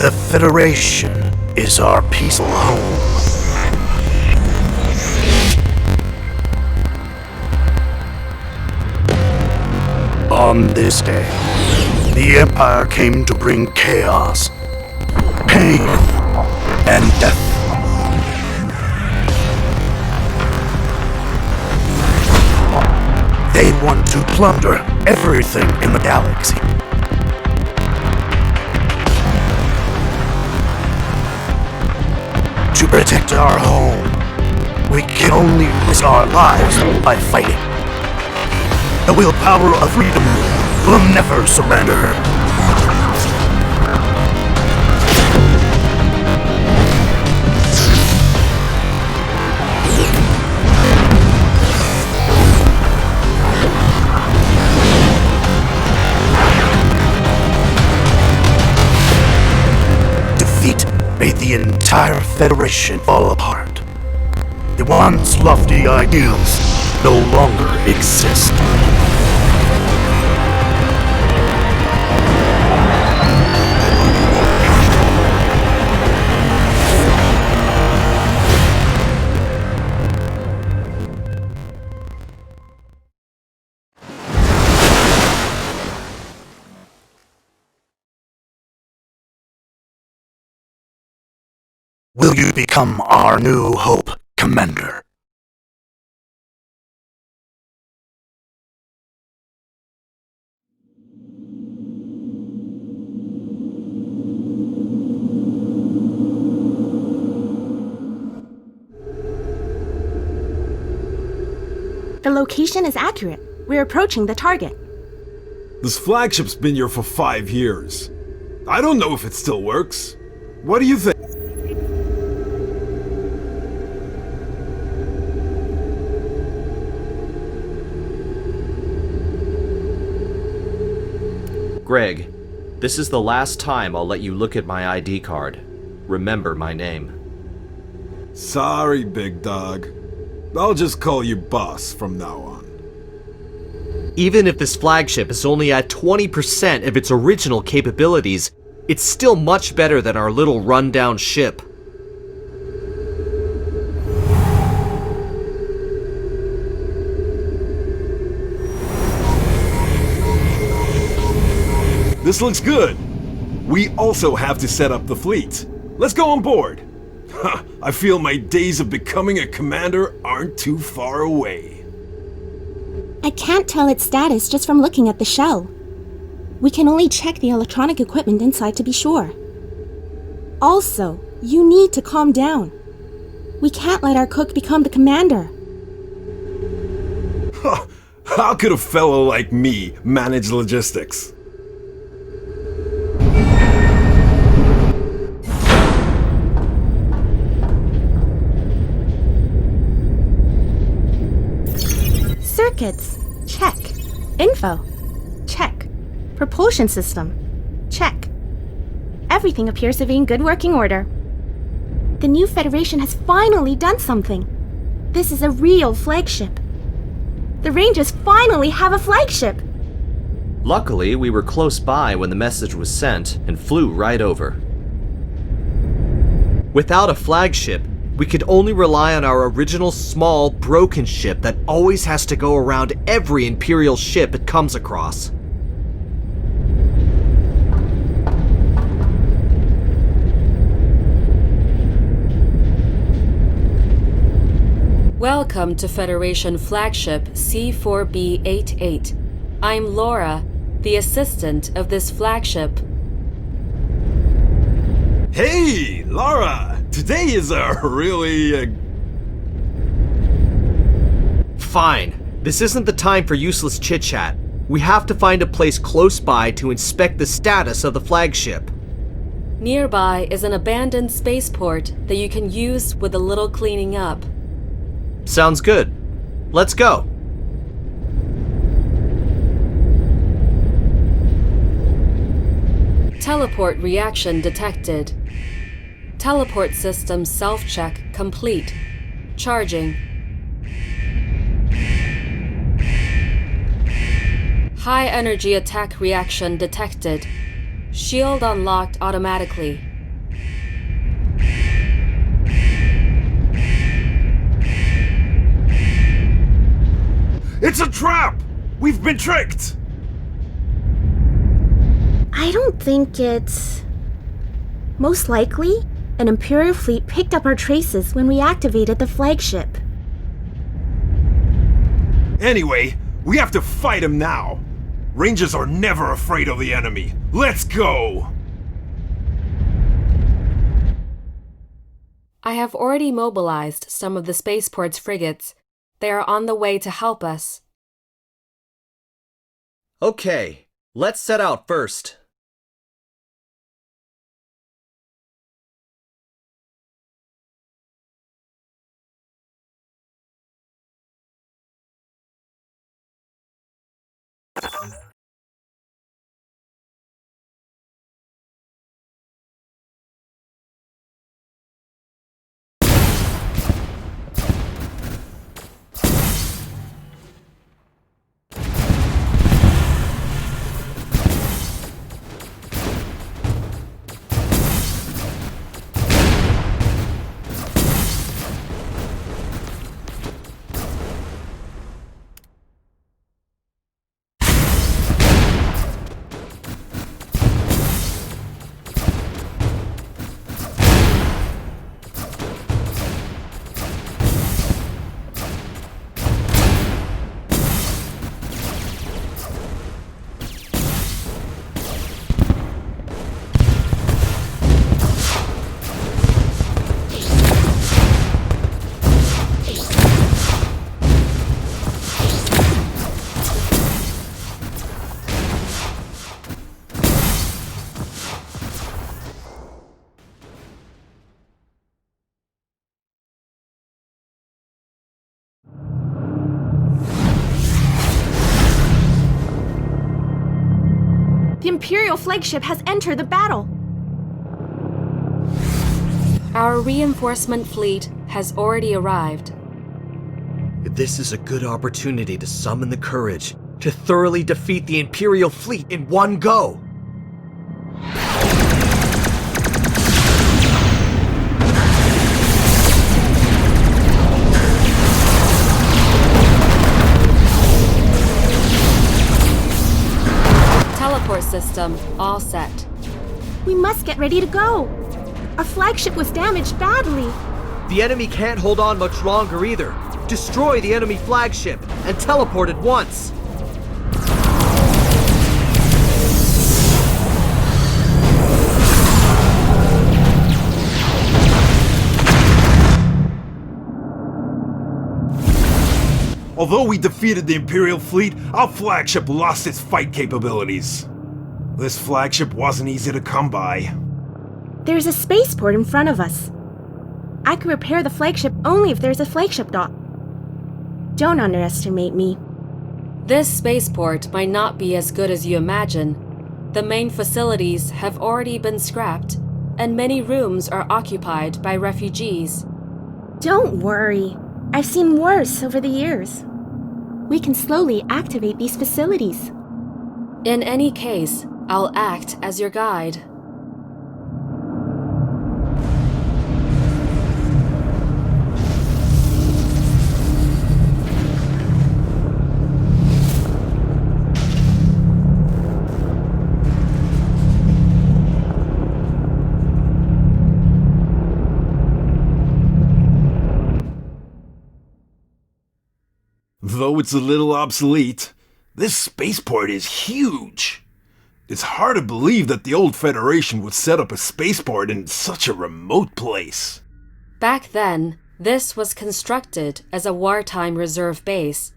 The Federation is our peaceful home. On this day, the Empire came to bring chaos, pain, and death. They want to plunder everything in the galaxy. To protect our home, we can only risk our lives by fighting. The willpower of freedom will never surrender. Defeat made the entire Federation fall apart. The once lofty ideals no longer exist. Will you become our new hope, Commander? The location is accurate. We're approaching the target. This flagship's been here for 5 years. I don't know if it still works. What do you think? Greg, this is the last time I'll let you look at my ID card. Remember my name. Sorry, big dog. I'll just call you boss from now on. Even if this flagship is only at 20% of its original capabilities, it's still much better than our little rundown ship. This looks good. We also have to set up the fleet. Let's go on board. I feel my days of becoming a commander aren't too far away. I can't tell its status just from looking at the shell. We can only check the electronic equipment inside to be sure. Also, you need to calm down. We can't let our cook become the commander. How could a fellow like me manage logistics? Circuits, check. Info, check. Propulsion system, check. Everything appears to be in good working order. The new Federation has finally done something. This is a real flagship. The Rangers finally have a flagship. Luckily, we were close by when the message was sent and flew right over. Without a flagship, we could only rely on our original small, broken ship that always has to go around every Imperial ship it comes across. Welcome to Federation Flagship C4B88. I'm Laura, the assistant of this flagship. Hey, Laura! Today is a really... Fine. This isn't the time for useless chit-chat. We have to find a place close by to inspect the status of the flagship. Nearby is an abandoned spaceport that you can use with a little cleaning up. Sounds good. Let's go. Teleport reaction detected. Teleport system self-check complete. Charging. High energy attack reaction detected. Shield unlocked automatically. It's a trap! We've been tricked! I don't think it's... Most likely, an Imperial fleet picked up our traces when we activated the flagship. Anyway, we have to fight him now. Rangers are never afraid of the enemy. Let's go! I have already mobilized some of the spaceport's frigates. They are on the way to help us. Okay, let's set out first. The Imperial flagship has entered the battle. Our reinforcement fleet has already arrived. This is a good opportunity to summon the courage to thoroughly defeat the Imperial fleet in one go. Teleport system all set. We must get ready to go. Our flagship was damaged badly. The enemy can't hold on much longer either. Destroy the enemy flagship and teleport at once. Although we defeated the Imperial fleet, our flagship lost its fight capabilities. This flagship wasn't easy to come by. There's a spaceport in front of us. I can repair the flagship only if there's a flagship dock. Don't underestimate me. This spaceport might not be as good as you imagine. The main facilities have already been scrapped, and many rooms are occupied by refugees. Don't worry. I've seen worse over the years. We can slowly activate these facilities. In any case, I'll act as your guide. Though it's a little obsolete, this spaceport is huge. It's hard to believe that the old Federation would set up a spaceport in such a remote place. Back then, this was constructed as a wartime reserve base.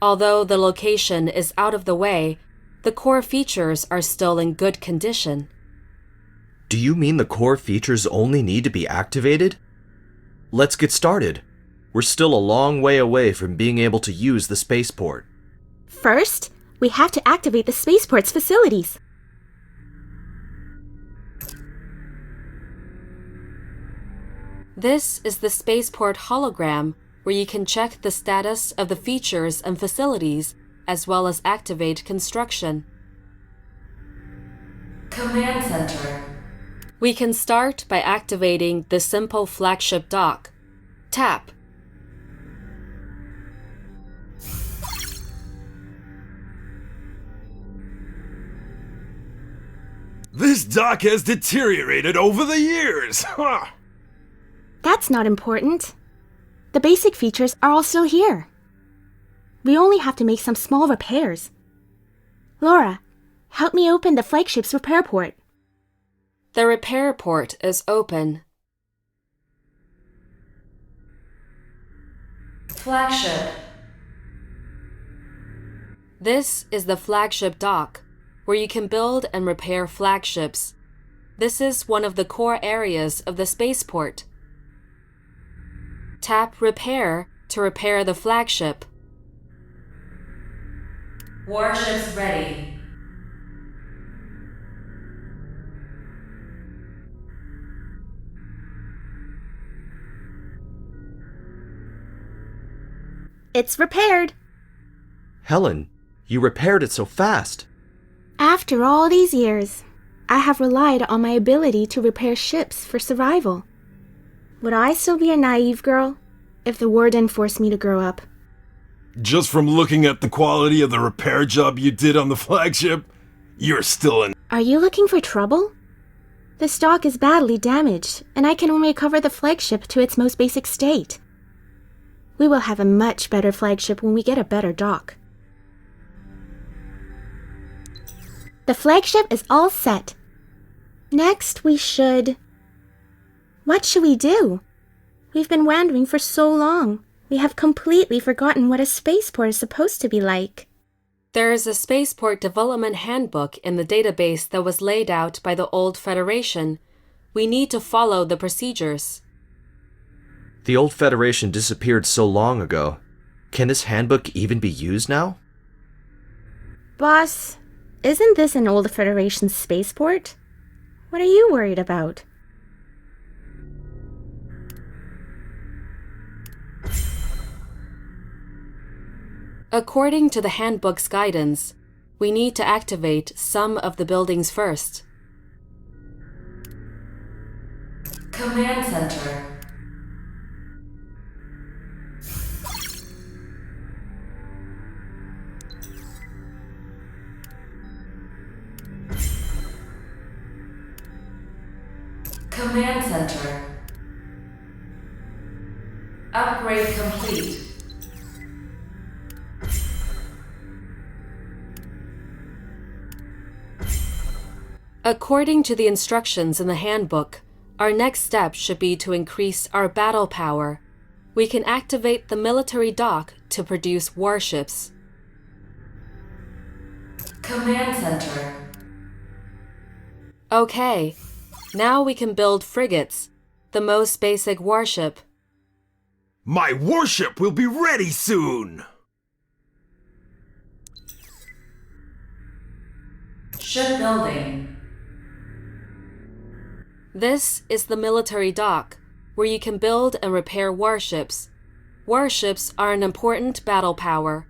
Although the location is out of the way, the core features are still in good condition. Do you mean the core features only need to be activated? Let's get started. We're still a long way away from being able to use the spaceport. First, we have to activate the spaceport's facilities. This is the spaceport hologram, where you can check the status of the features and facilities, as well as activate construction. Command Center. We can start by activating the simple flagship dock. Tap. This dock has deteriorated over the years! Huh. That's not important. The basic features are all still here. We only have to make some small repairs. Laura, help me open the flagship's repair port. The repair port is open. Flagship. This is the flagship dock, where you can build and repair flagships. This is one of the core areas of the spaceport. Tap Repair to repair the flagship. Warships ready. It's repaired. Helen, you repaired it so fast. After all these years, I have relied on my ability to repair ships for survival. Would I still be a naive girl if the war didn't force me to grow up? Just from looking at the quality of the repair job you did on the flagship, you're still an... Are you looking for trouble? This dock is badly damaged, and I can only recover the flagship to its most basic state. We will have a much better flagship when we get a better dock. The flagship is all set. Next, we should... What should we do? We've been wandering for so long. We have completely forgotten what a spaceport is supposed to be like. There is a spaceport development handbook in the database that was laid out by the old Federation. We need to follow the procedures. The old Federation disappeared so long ago. Can this handbook even be used now? Boss, isn't this an old Federation spaceport? What are you worried about? According to the handbook's guidance, we need to activate some of the buildings first. Command Center. Command Center. Upgrade complete. According to the instructions in the handbook, our next step should be to increase our battle power. We can activate the military dock to produce warships. Command Center. Okay, now we can build frigates, the most basic warship. My warship will be ready soon! Shipbuilding. This is the military dock, where you can build and repair warships. Warships are an important battle power.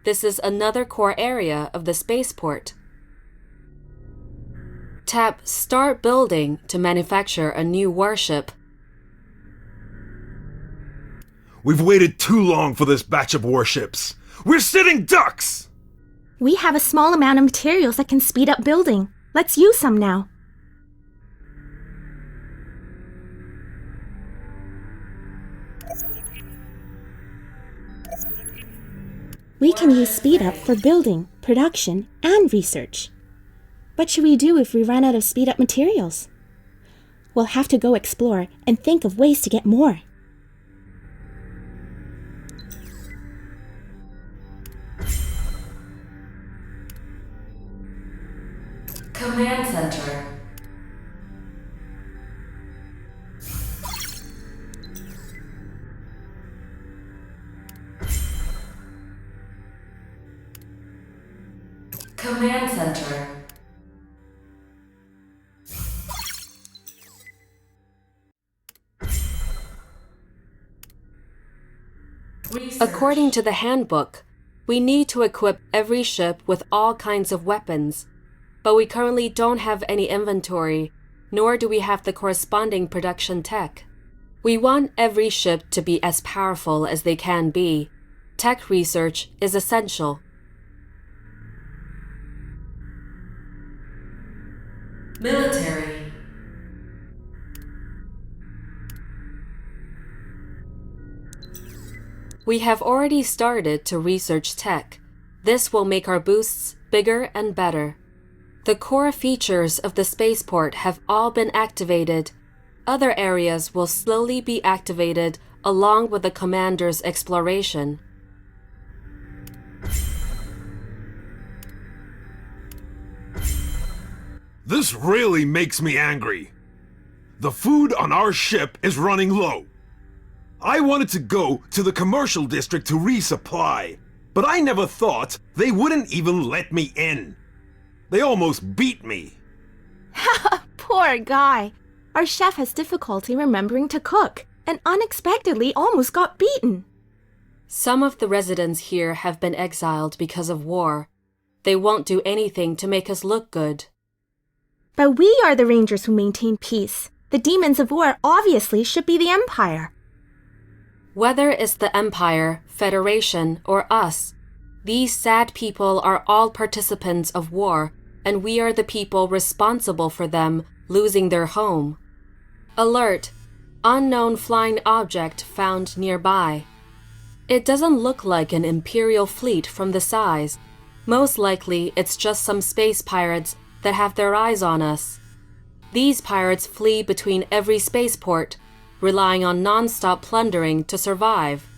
This is another core area of the spaceport. Tap Start Building to manufacture a new warship. We've waited too long for this batch of warships. We're sitting ducks! We have a small amount of materials that can speed up building. Let's use some now. We can use speed up for building, production, and research. What should we do if we run out of speed up materials? We'll have to go explore and think of ways to get more. Command Center. Command Center. According to the handbook, we need to equip every ship with all kinds of weapons, but we currently don't have any inventory, nor do we have the corresponding production tech. We want every ship to be as powerful as they can be. Tech research is essential. Military. We have already started to research tech. This will make our boosts bigger and better. The core features of the spaceport have all been activated. Other areas will slowly be activated along with the commander's exploration. This really makes me angry. The food on our ship is running low. I wanted to go to the commercial district to resupply, but I never thought they wouldn't even let me in. They almost beat me. Poor guy. Our chef has difficulty remembering to cook and unexpectedly almost got beaten. Some of the residents here have been exiled because of war. They won't do anything to make us look good. But we are the Rangers who maintain peace. The demons of war obviously should be the Empire. Whether it's the Empire, Federation, or us, these sad people are all participants of war, and we are the people responsible for them losing their home. Alert! Unknown flying object found nearby. It doesn't look like an Imperial fleet from the size. Most likely, it's just some space pirates that have their eyes on us. These pirates flee between every spaceport, relying on non-stop plundering to survive.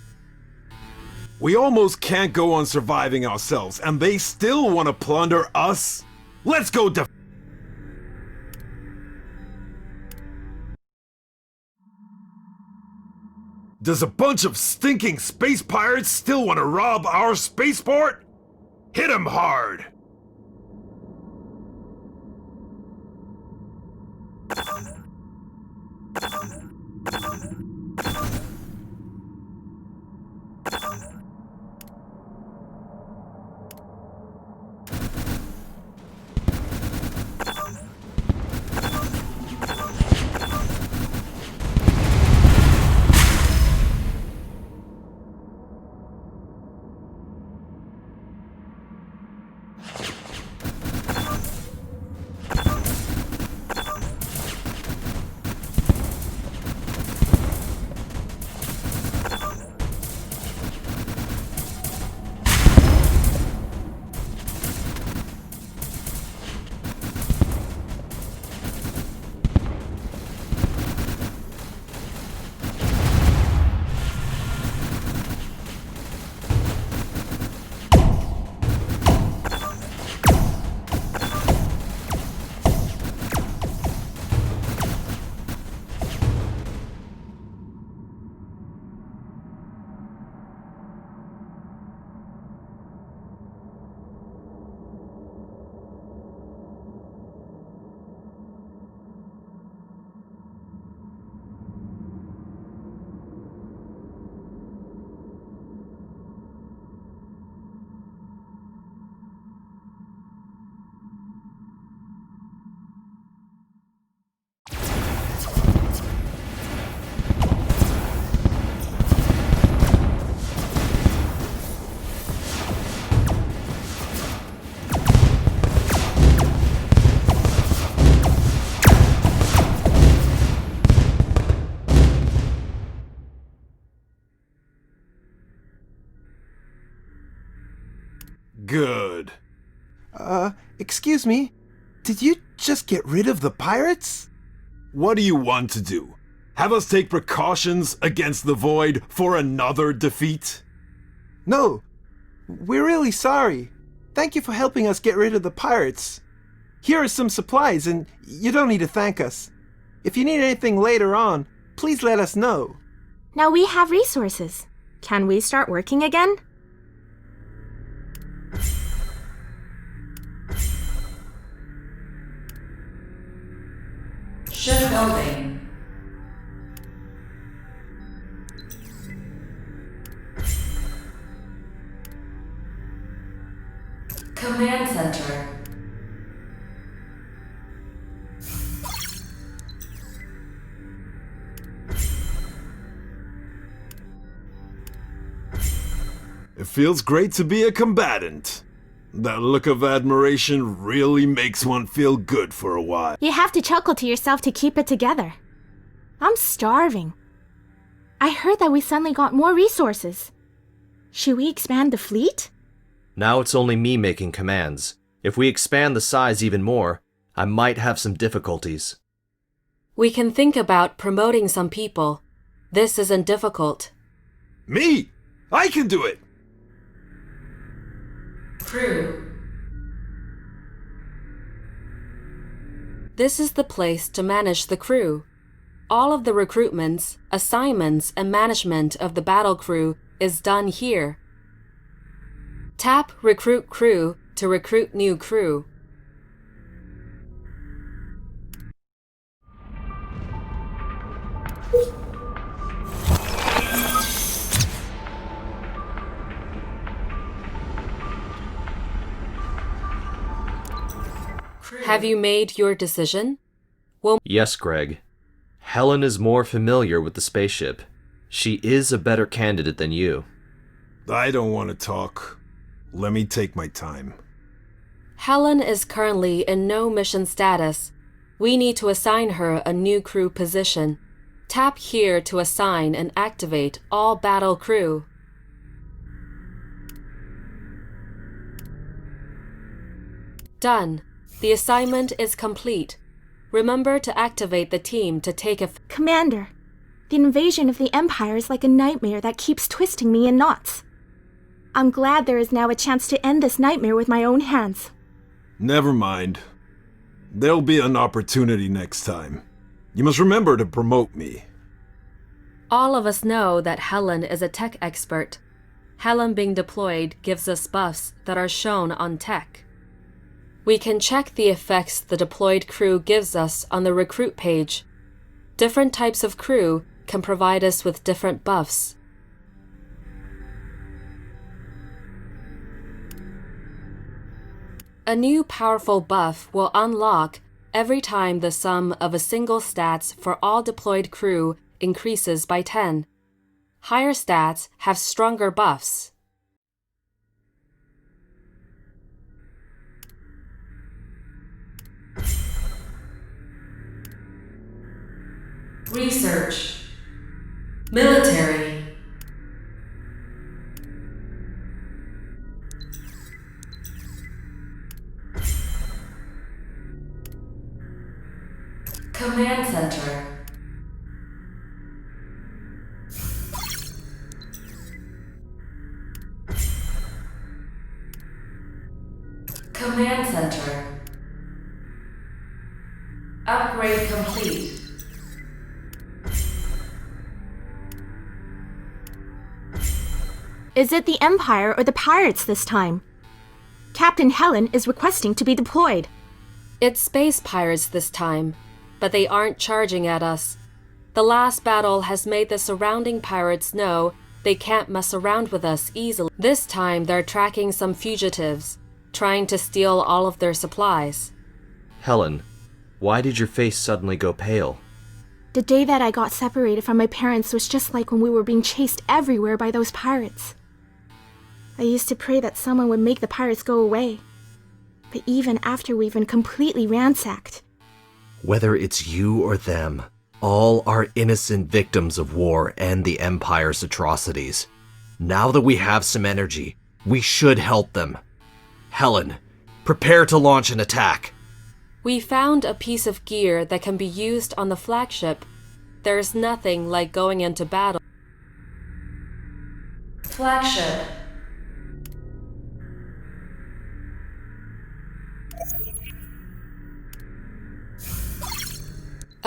We almost can't go on surviving ourselves, and they still want to plunder us? Let's go def- Does a bunch of stinking space pirates still want to rob our spaceport? Hit 'em hard! Good. Excuse me? Did you just get rid of the pirates? What do you want to do? Have us take precautions against the Void for another defeat? No. We're really sorry. Thank you for helping us get rid of the pirates. Here are some supplies, and you don't need to thank us. If you need anything later on, please let us know. Now we have resources. Can we start working again? Ship building. Command center. It feels great to be a combatant. That look of admiration really makes one feel good for a while. You have to chuckle to yourself to keep it together. I'm starving. I heard that we suddenly got more resources. Should we expand the fleet? Now it's only me making commands. If we expand the size even more, I might have some difficulties. We can think about promoting some people. This isn't difficult. Me! I can do it! Crew. This is the place to manage the crew. All of the recruitments, assignments, and management of the battle crew is done here. Tap Recruit Crew to recruit new crew. Have you made your decision? Yes, Greg. Helen is more familiar with the spaceship. She is a better candidate than you. I don't want to talk. Let me take my time. Helen is currently in no mission status. We need to assign her a new crew position. Tap here to assign and activate all battle crew. Done. The assignment is complete. Remember to activate the team to take a... Commander, the invasion of the Empire is like a nightmare that keeps twisting me in knots. I'm glad there is now a chance to end this nightmare with my own hands. Never mind. There'll be an opportunity next time. You must remember to promote me. All of us know that Helen is a tech expert. Helen being deployed gives us buffs that are shown on tech. We can check the effects the deployed crew gives us on the recruit page. Different types of crew can provide us with different buffs. A new powerful buff will unlock every time the sum of a single stats for all deployed crew increases by 10. Higher stats have stronger buffs. Research. Military. Command Center. Command Center. Upgrade complete. Is it the Empire or the pirates this time? Captain Helen is requesting to be deployed. It's space pirates this time, but they aren't charging at us. The last battle has made the surrounding pirates know they can't mess around with us easily. This time they're tracking some fugitives, trying to steal all of their supplies. Helen, why did your face suddenly go pale? The day that I got separated from my parents was just like when we were being chased everywhere by those pirates. I used to pray that someone would make the pirates go away. But even after we've been completely ransacked... Whether it's you or them, all are innocent victims of war and the Empire's atrocities. Now that we have some energy, we should help them. Helen, prepare to launch an attack. We found a piece of gear that can be used on the flagship. There's nothing like going into battle. Flagship.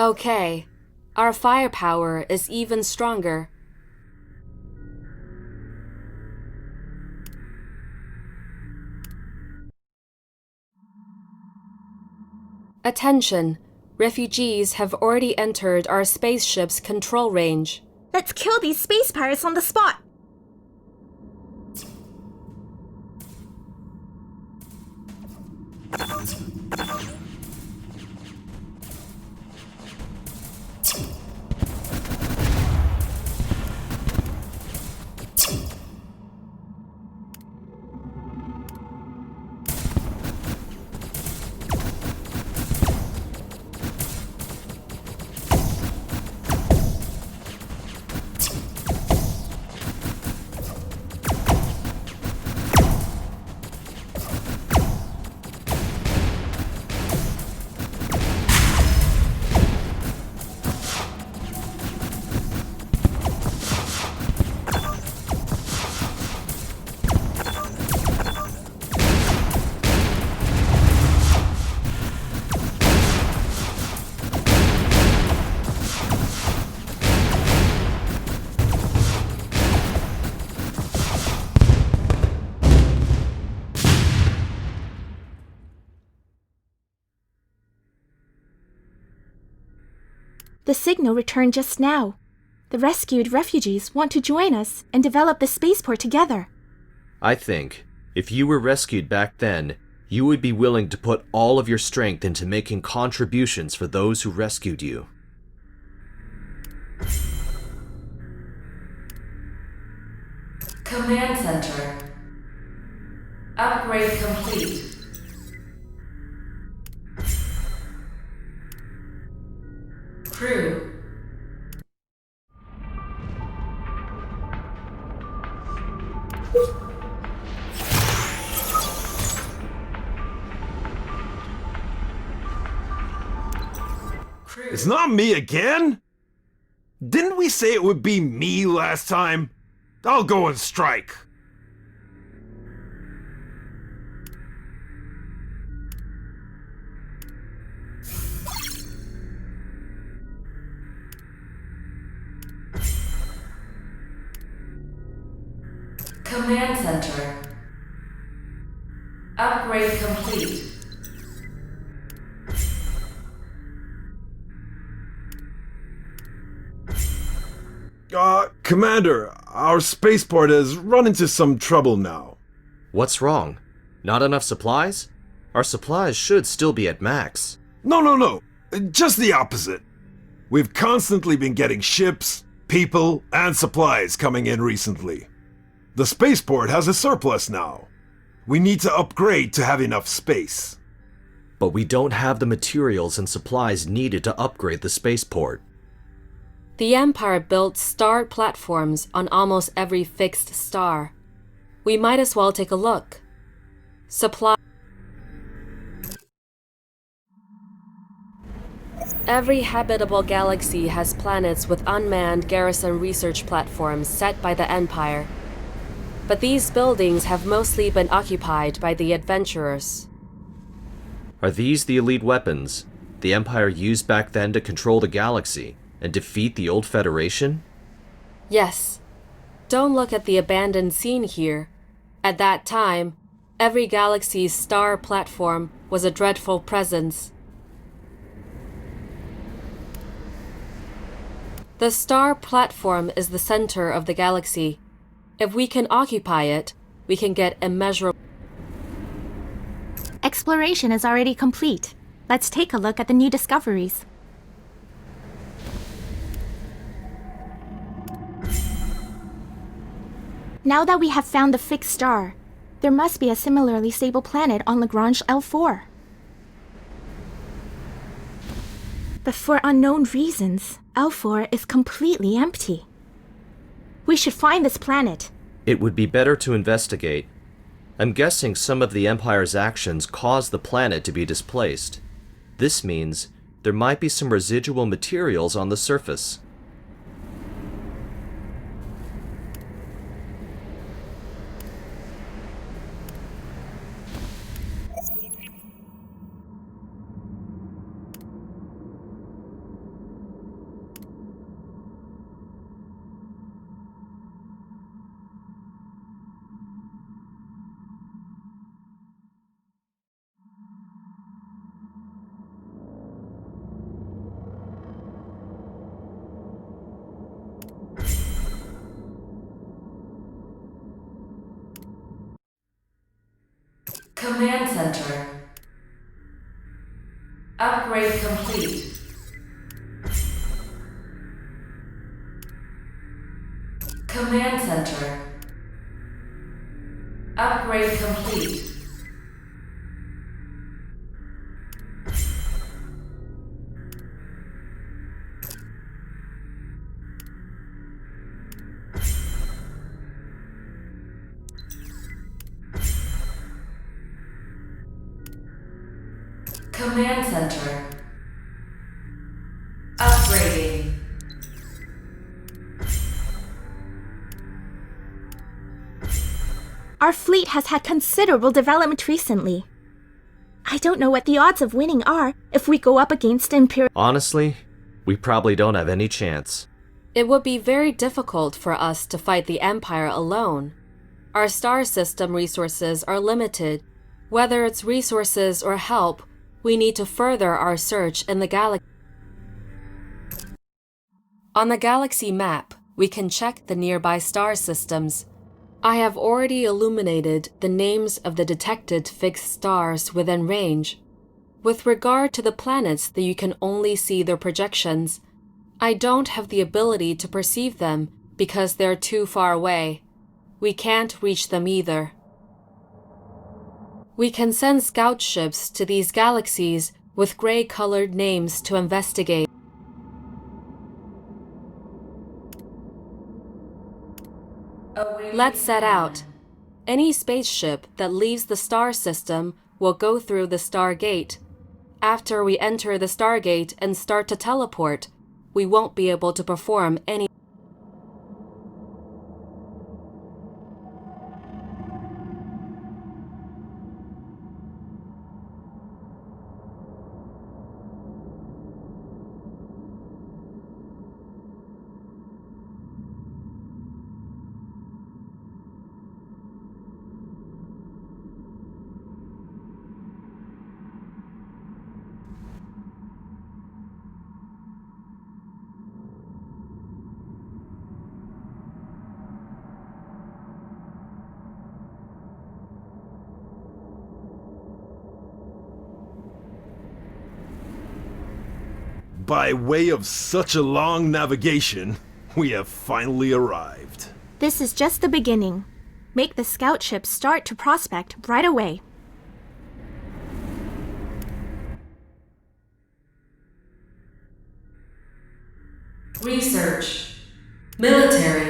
Okay, our firepower is even stronger. Attention! Refugees have already entered our spaceship's control range. Let's kill these space pirates on the spot! The signal returned just now. The rescued refugees want to join us and develop the spaceport together. I think, if you were rescued back then, you would be willing to put all of your strength into making contributions for those who rescued you. Command Center. Upgrade complete. Crew. It's not me again? Didn't we say it would be me last time? I'll go and strike. Command Center. Upgrade complete. Commander, our spaceport has run into some trouble now. What's wrong? Not enough supplies? Our supplies should still be at max. No. Just the opposite. We've constantly been getting ships, people, and supplies coming in recently. The spaceport has a surplus now. We need to upgrade to have enough space. But we don't have the materials and supplies needed to upgrade the spaceport. The Empire built star platforms on almost every fixed star. We might as well take a look. Supply. Every habitable galaxy has planets with unmanned garrison research platforms set by the Empire. But these buildings have mostly been occupied by the adventurers. Are these the elite weapons the Empire used back then to control the galaxy and defeat the old Federation? Yes. Don't look at the abandoned scene here. At that time, every galaxy's star platform was a dreadful presence. The star platform is the center of the galaxy. If we can occupy it, we can get immeasurable. Exploration is already complete. Let's take a look at the new discoveries. Now that we have found the fixed star, there must be a similarly stable planet on Lagrange L4. But for unknown reasons, L4 is completely empty. We should find this planet. It would be better to investigate. I'm guessing some of the Empire's actions caused the planet to be displaced. This means there might be some residual materials on the surface. Command Center. Upgrade complete. Command Center. Upgrade complete. Command Center. Upgrading. Our fleet has had considerable development recently. I don't know what the odds of winning are if we go up against Imperial. Honestly, we probably don't have any chance. It would be very difficult for us to fight the Empire alone. Our star system resources are limited. Whether it's resources or help, we need to further our search in the galaxy. On the galaxy map, we can check the nearby star systems. I have already illuminated the names of the detected fixed stars within range. With regard to the planets that you can only see their projections, I don't have the ability to perceive them because they're too far away. We can't reach them either. We can send scout ships to these galaxies with gray-colored names to investigate. Let's set out. Any spaceship that leaves the star system will go through the Stargate. After we enter the Stargate and start to teleport, we won't be able to perform any. By way of such a long navigation, we have finally arrived. This is just the beginning. Make the scout ship start to prospect right away. Research. Military.